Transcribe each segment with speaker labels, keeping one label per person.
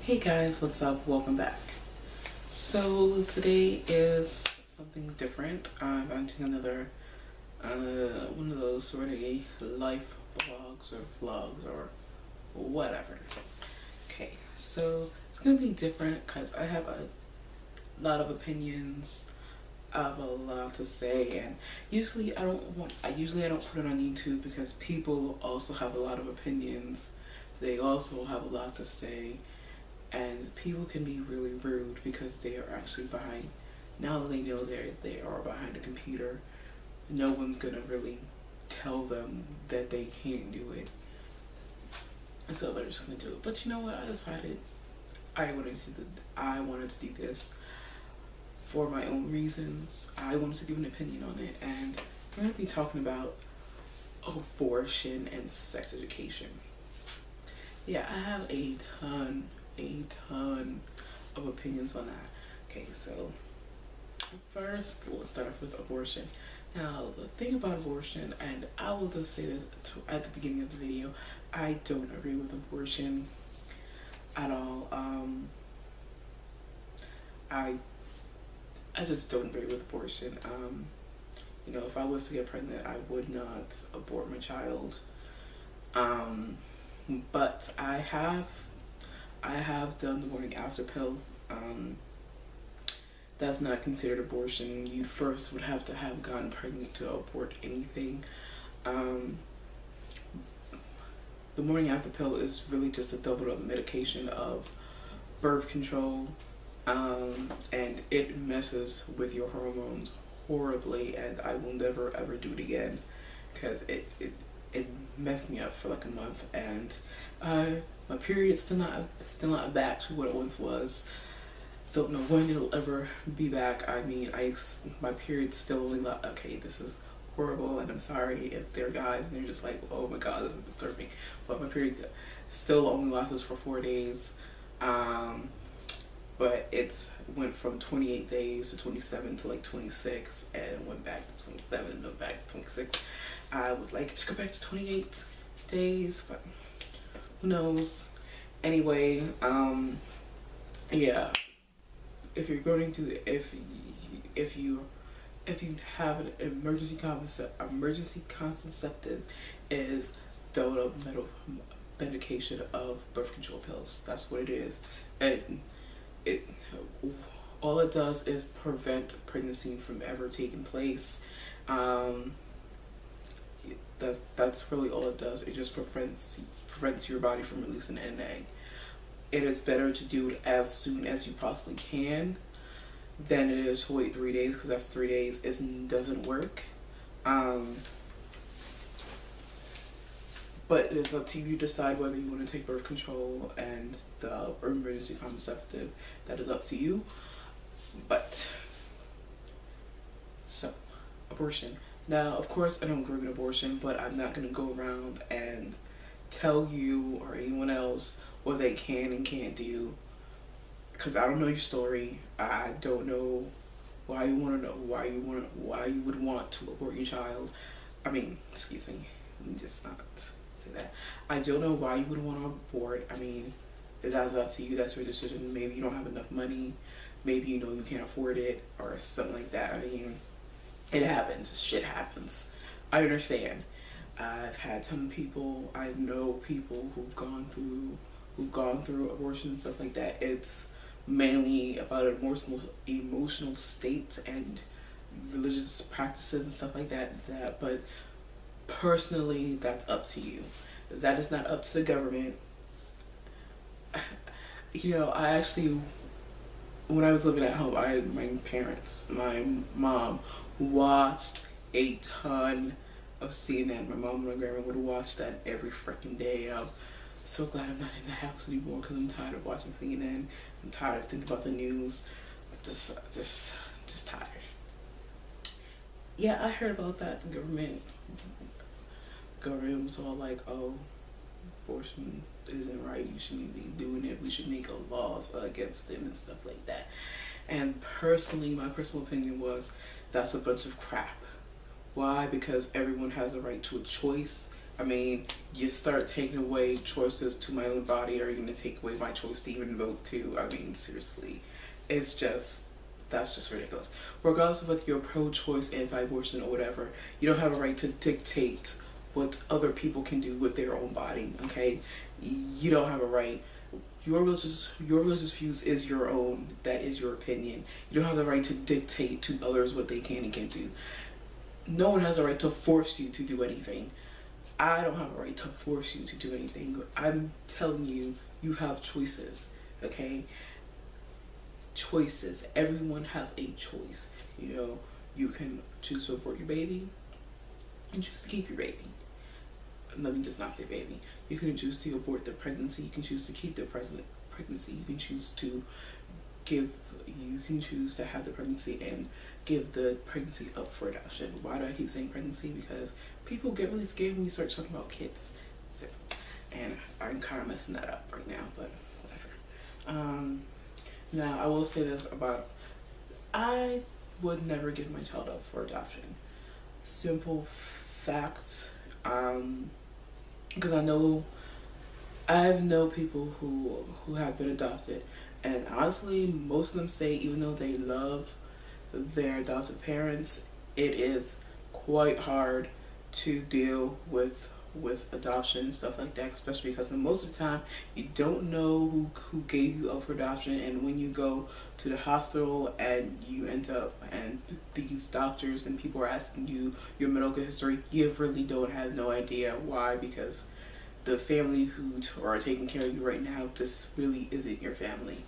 Speaker 1: Hey guys, what's up? Welcome back. So today is something different. I'm doing another one of those Serenity life blogs or vlogs or whatever. Okay, so it's gonna be different because I have a lot of opinions. I have a lot to say, and usually I don't put it on YouTube because people also have a lot of opinions. They also have a lot to say. And people can be really rude because they are actually behind. Now that they know they are behind a computer, no one's gonna really tell them that they can't do it. So they're just gonna do it. But you know what? I decided I wanted to do this for my own reasons. I wanted to give an opinion on it, and we're gonna be talking about abortion and sex education. Yeah, I have a ton of opinions on that. Okay, so first let's start off with abortion. Now the thing about abortion, and I will just say this at the beginning of the video, I don't agree with abortion at all. I just don't agree with abortion. If I was to get pregnant, I would not abort my child. But I have done the morning after pill. That's not considered abortion. You first would have to have gotten pregnant to abort anything. The morning after pill is really just a doubled up medication of birth control, and it messes with your hormones horribly, and I will never ever do it again because it messed me up for like a month, and my period's still not back to what it once was. Don't know when it'll ever be back. I mean, my period's still only okay, this is horrible, and I'm sorry if there are guys and you're just like, oh my god, this is disturbing. But my period still only lasts for 4 days. But it went from 28 days to 27 to like 26, and went back to 27 and went back to 26. I would like it to go back to 28 days, but who knows. Anyway, yeah. If you're going to, if you have an emergency contraceptive, is double up medication of birth control pills. That's what it is. It all it does is prevent pregnancy from ever taking place. That's really all it does. It just prevents your body from releasing an egg. It is better to do it as soon as you possibly can than it is to wait 3 days, because after 3 days it doesn't work. But it is up to you to decide whether you want to take birth control and the emergency contraceptive. That is up to you. But so, abortion. Now, of course, I don't agree with abortion, but I'm not going to go around and tell you or anyone else what they can and can't do, because I don't know your story. I don't know why you want to know why you would want to abort your child. I mean, excuse me, let me just not say that. I don't know why you would want to abort. I mean, that's up to you. That's your decision. Maybe you don't have enough money. Maybe you can't afford it or something like that. I mean, it happens. Shit happens. I understand. I've had some people. I know people who've gone through abortion and stuff like that. It's mainly about emotional state and religious practices and stuff like that. But personally, that's up to you. That is not up to the government. I actually, when I was living at home, my mom watched a ton of CNN. My mom and my grandma would watch that every freaking day. I'm so glad I'm not in the house anymore because I'm tired of watching CNN. I'm tired of thinking about the news. Just tired. Yeah, I heard about that. The government was all like, oh, abortion isn't right. You shouldn't be doing it. We should make laws against it and stuff like that. And personally, my personal opinion was that's a bunch of crap. Why? Because everyone has a right to a choice. I mean, you start taking away choices to my own body, or you're gonna take away my choice to even vote too. I mean, seriously, it's just, that's just ridiculous. Regardless of whether you're pro-choice, anti-abortion, or whatever, you don't have a right to dictate what other people can do with their own body. Okay, you don't have a right. Your religious views is your own. That is your opinion. You don't have the right to dictate to others what they can and can't do. No one has a right to force you to do anything. I don't have a right to force you to do anything. I'm telling you, you have choices. Okay? Choices. Everyone has a choice. You know, you can choose to abort your baby and choose to keep your baby. Let me just not say baby. You can choose to abort the pregnancy. You can choose to keep the pregnancy. You can choose to choose to have the pregnancy and give the pregnancy up for adoption. Why do I keep saying pregnancy? Because people get really scared when you start talking about kids. So, and I'm kind of messing that up right now, but whatever. Now, I will say this about, I would never give my child up for adoption. Simple facts. Because I know people who have been adopted, and honestly, most of them say even though they love their adopted parents, it is quite hard to deal with adoption and stuff like that, especially because most of the time you don't know who gave you up for adoption, and when you go to the hospital and you end up and these doctors and people are asking you your medical history, you really don't have no idea why, because the family who are taking care of you right now just really isn't your family.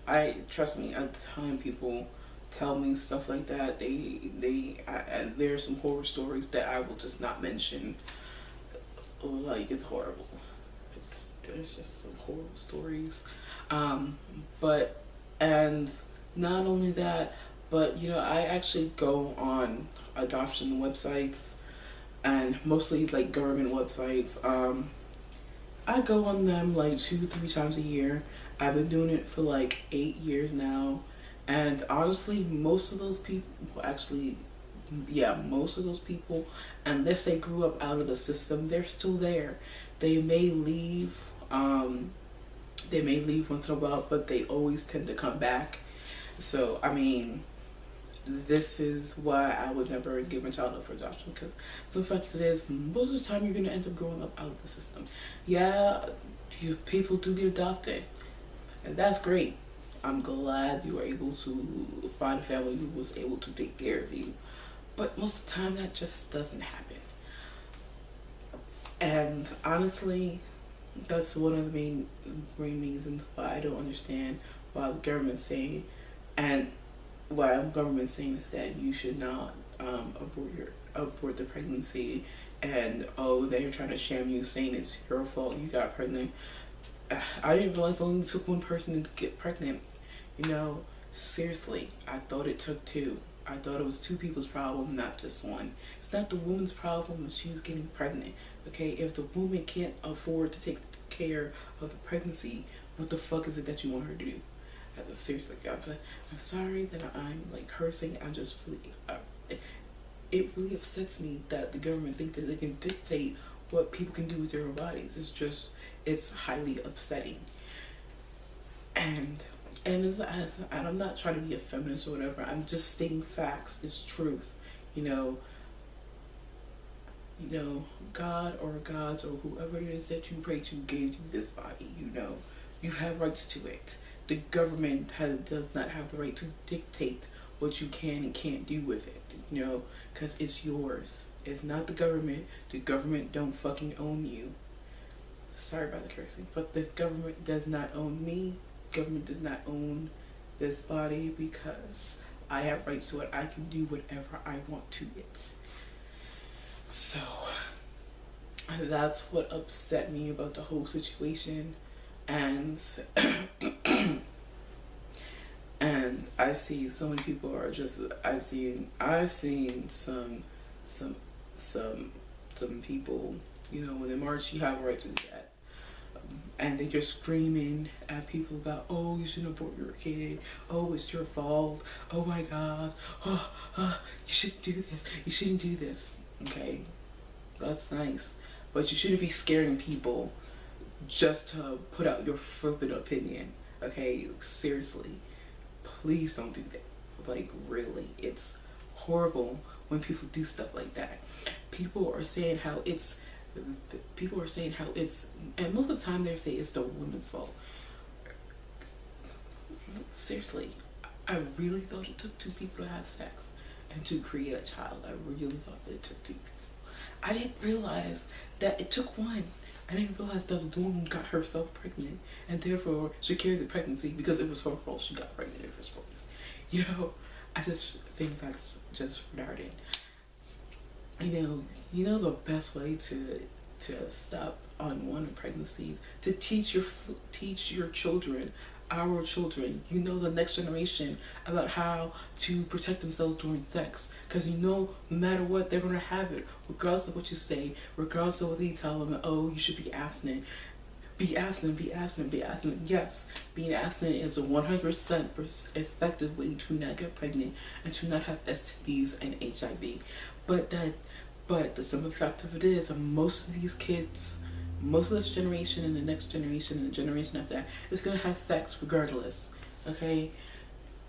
Speaker 1: I trust me, at the time people tell me stuff like that, there's some horror stories that I will just not mention. Like, it's horrible. There's just some horrible stories. But, and not only that, but you know, I actually go on adoption websites, and mostly like government websites. I go on them like 2-3 times a year. I've been doing it for like 8 years now. And honestly, most of those people, unless they grew up out of the system, they're still there. They may leave once in a while, but they always tend to come back. So, I mean, this is why I would never give my child up for adoption, because the fact that it is, most of the time you're going to end up growing up out of the system. Yeah, people do get adopted, and that's great. I'm glad you were able to find a family who was able to take care of you. But most of the time that just doesn't happen. And honestly, that's one of the main reasons why I don't understand why the government's saying, and why the government's saying is that you should not abort the pregnancy, and they're trying to shame you, saying it's your fault you got pregnant. I didn't realize it only took one person to get pregnant. You know, seriously, I thought it took two. I thought it was two people's problem, not just one. It's not the woman's problem if she's getting pregnant. Okay, if the woman can't afford to take care of the pregnancy, what the fuck is it that you want her to do? Seriously, I'm sorry that I'm like cursing. I'm just really, it really upsets me that the government thinks that they can dictate what people can do with their own bodies. It's highly upsetting. And I'm not trying to be a feminist or whatever. I'm just stating facts. It's truth. You know, God or gods or whoever it is that you pray to gave you this body. You know, you have rights to it. The government does not have the right to dictate what you can and can't do with it. You know, because it's yours. It's not the government. The government don't fucking own you. Sorry about the cursing, but the government does not own me. Government does not own this body, because I have rights to it. I can do whatever I want to it. So that's what upset me about the whole situation. And and I see so many people are just, I've seen some people, you know, when they march, you have a right to do that. And they're just screaming at people about, oh, you shouldn't abort your kid. Oh, it's your fault. Oh my God. You shouldn't do this. You shouldn't do this. Okay. That's nice. But you shouldn't be scaring people just to put out your flippant opinion. Okay, seriously, please don't do that. Like, really, it's horrible when people do stuff like that. People are saying how it's, and most of the time they say it's the woman's fault. Seriously, I really thought it took two people to have sex and to create a child. I really thought that it took two people. I didn't realize that it took one. I didn't realize that the woman got herself pregnant and therefore she carried the pregnancy because it was her fault she got pregnant in the first place. You know, I just think that's just retarded. You know the best way to stop unwanted pregnancies, to teach your children, our children, the next generation, about how to protect themselves during sex. Because no matter what, they're gonna have it, regardless of what you say, regardless of whether you tell them, oh, you should be abstinent. Be abstinent, be abstinent, be abstinent. Yes, being abstinent is a 100% effective way to not get pregnant and to not have STDs and HIV. But the simple fact of it is, most of these kids, most of this generation and the next generation and the generation after that is gonna have sex regardless. Okay?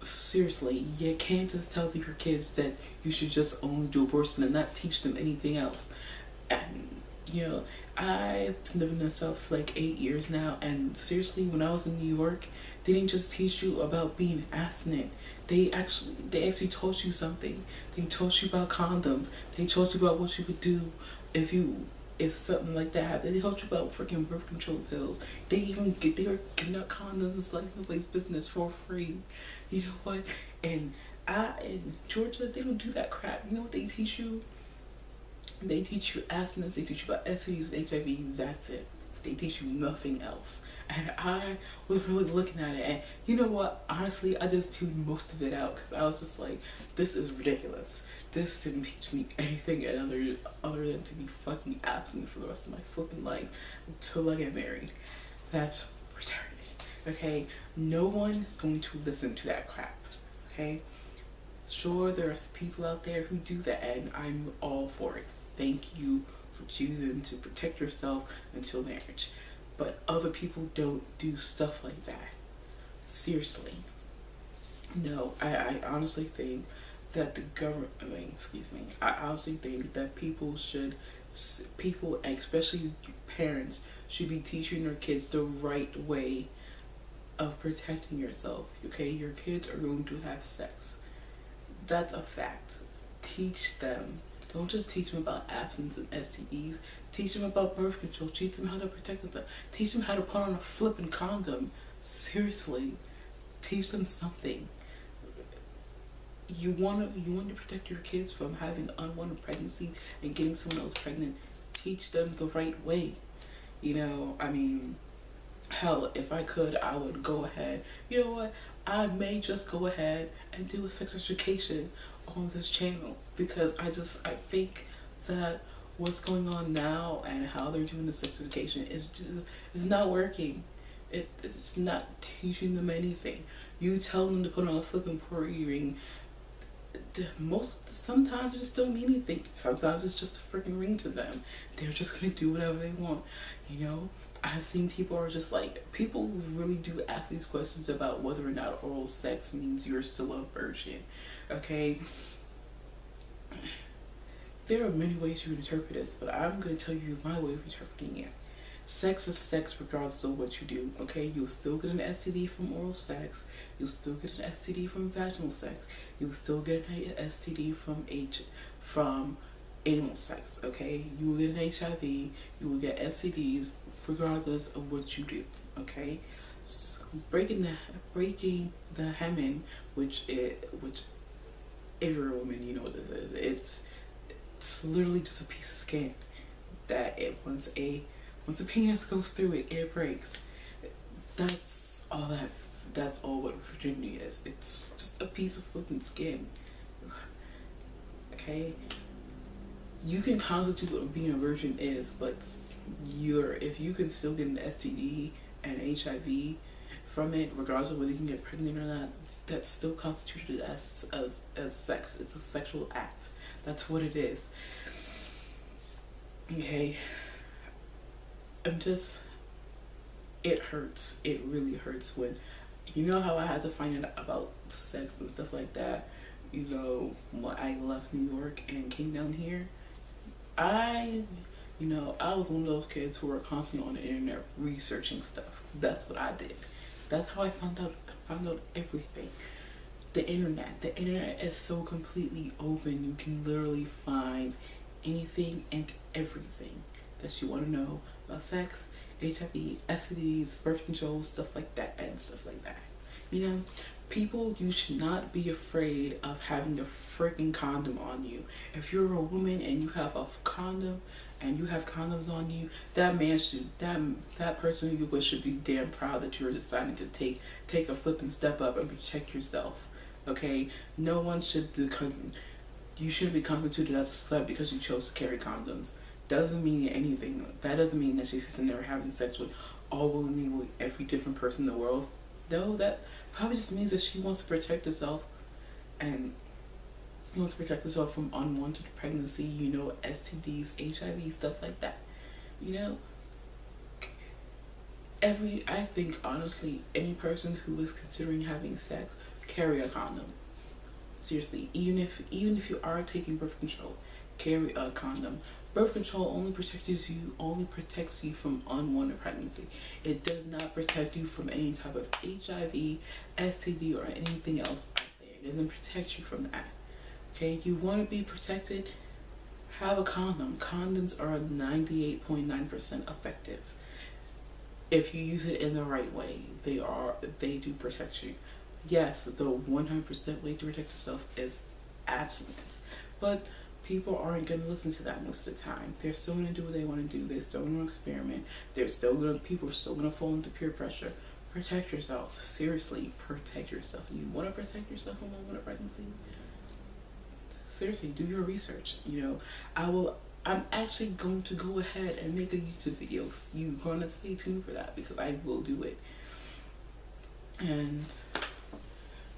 Speaker 1: Seriously, you can't just tell your kids that you should just only do abortion and not teach them anything else. And I've been living in the South for like 8 years now, and seriously, when I was in New York, they didn't just teach you about being abstinent. They actually taught you something. They taught you about condoms. They taught you about what you would do if something like that happened. They taught you about freaking birth control pills. They were giving out condoms like nobody's business for free. You know what? And in Georgia, they don't do that crap. You know what they teach you? They teach you abstinence, they teach you about STDs and HIV, that's it. They teach you nothing else. And I was really looking at it, and you know what? Honestly, I just tuned most of it out because I was just like, this is ridiculous. This didn't teach me anything other than to be fucking abstinent for the rest of my flipping life until I get married. That's retarded. Okay? No one is going to listen to that crap. Okay? Sure, there are some people out there who do that, and I'm all for it. Thank you for choosing to protect yourself until marriage. But other people don't do stuff like that. Seriously. No, I honestly think that the government, I honestly think that people, especially parents, should be teaching their kids the right way of protecting yourself. Okay, your kids are going to have sex. That's a fact. Teach them. Don't just teach them about abstinence and STEs. Teach them about birth control. Teach them how to protect themselves. Teach them how to put on a flipping condom. Seriously. Teach them something. You want to protect your kids from having unwanted pregnancy and getting someone else pregnant. Teach them the right way. Hell, if I could, I would go ahead. You know what? I may just go ahead and do a sex education on this channel because I think that what's going on now and how they're doing the sex education is not working. It's not teaching them anything. You tell them to put on a flipping porgy ring. Sometimes it just don't mean anything. Sometimes it's just a freaking ring to them. They're just gonna do whatever they want. I've seen people really do ask these questions about whether or not oral sex means you're still a virgin. Okay? There are many ways you can interpret this, but I'm going to tell you my way of interpreting it. Sex is sex regardless of what you do, okay? You'll still get an STD from oral sex. You'll still get an STD from vaginal sex. You'll still get an STD from anal sex, okay? You will get an HIV. You will get STDs regardless of what you do, okay? So breaking the hymen, which if you're a woman, you know what this is. It's literally just a piece of skin that once a penis goes through it, it breaks. That's all what virginity is. It's just a piece of flipping skin. Okay? You can constitute what being a virgin is, but if you can still get an STD and HIV from it, regardless of whether you can get pregnant or not, that's still constituted as sex. It's a sexual act. That's what it is. Okay, it hurts. It really hurts when, you know how I had to find out about sex and stuff like that. When I left New York and came down here, I, I was one of those kids who were constantly on the internet researching stuff. That's what I did. That's how I found out everything. The internet is so completely open. You can literally find anything and everything that you want to know about sex, HIV, STDs, birth control, stuff like that, and stuff like that. You know, people, you should not be afraid of having a freaking condom on you. If you're a woman and you have a condom and you have condoms on you, that person you with should be damn proud that you're deciding to take a flipping step up and protect yourself. Okay, no one should you shouldn't be constituted as a slut because you chose to carry condoms. Doesn't mean anything. That doesn't mean that she's sitting there having sex with all willy-nilly every different person in the world. No, that probably just means that she wants to protect herself, and wants to protect herself from unwanted pregnancy, STDs, HIV, stuff like that. I think honestly, any person who is considering having sex, carry a condom. Seriously, even if you are taking birth control, carry a condom. Birth control only protects you from unwanted pregnancy. It does not protect you from any type of HIV, STD, or anything else out there. It doesn't protect you from that. Okay, you want to be protected? Have a condom. Condoms are 98.9% effective. If you use it in the right way, they do protect you. Yes, the 100% way to protect yourself is abstinence, but people aren't going to listen to that most of the time. They're still going to do what they want to do. They're still going to experiment. People are still going to fall into peer pressure. Protect yourself. Seriously, protect yourself. You want to protect yourself from unwanted pregnancies? Seriously, do your research. I'm actually going to go ahead and make a YouTube video. You're going to stay tuned for that because I will do it. And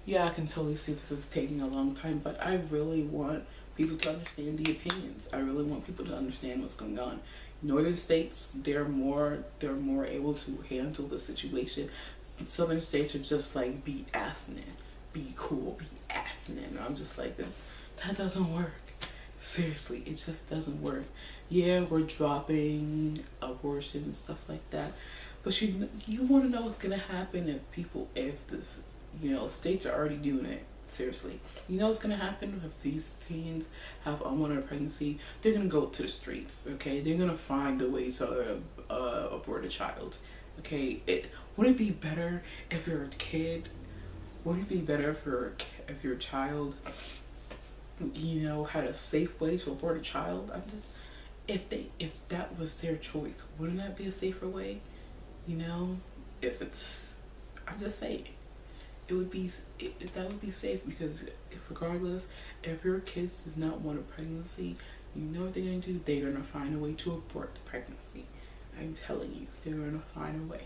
Speaker 1: yeah, I can totally see this is taking a long time, but I really want people to understand the opinions. I really want people to understand what's going on. Northern states, they're more able to handle the situation. Southern states are just like, be abstinent, be cool, be abstinent. And I'm just like, that doesn't work. Seriously, it just doesn't work. Yeah, we're dropping abortion and stuff like that, but you want to know what's gonna happen if this, states are already doing it. Seriously, what's gonna happen if these teens have unwanted pregnancy? They're gonna go to the streets. Okay, they're gonna find a way to abort a child. Okay, wouldn't it be better if you're a kid? Wouldn't it be better if your child, had a safe way to abort a child? If that was their choice, wouldn't that be a safer way? I'm just saying, that would be safe, because if your kids does not want a pregnancy, what they're gonna do? They're gonna find a way to abort the pregnancy. I'm telling you, they're gonna find a way.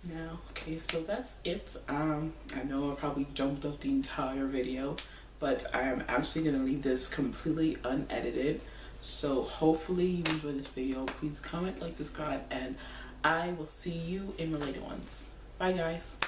Speaker 1: Now, okay, so that's it. I know I probably jumped up the entire video, but I am actually gonna leave this completely unedited. So hopefully you enjoyed this video. Please comment, like, subscribe, and I will see you in related ones. Bye, guys.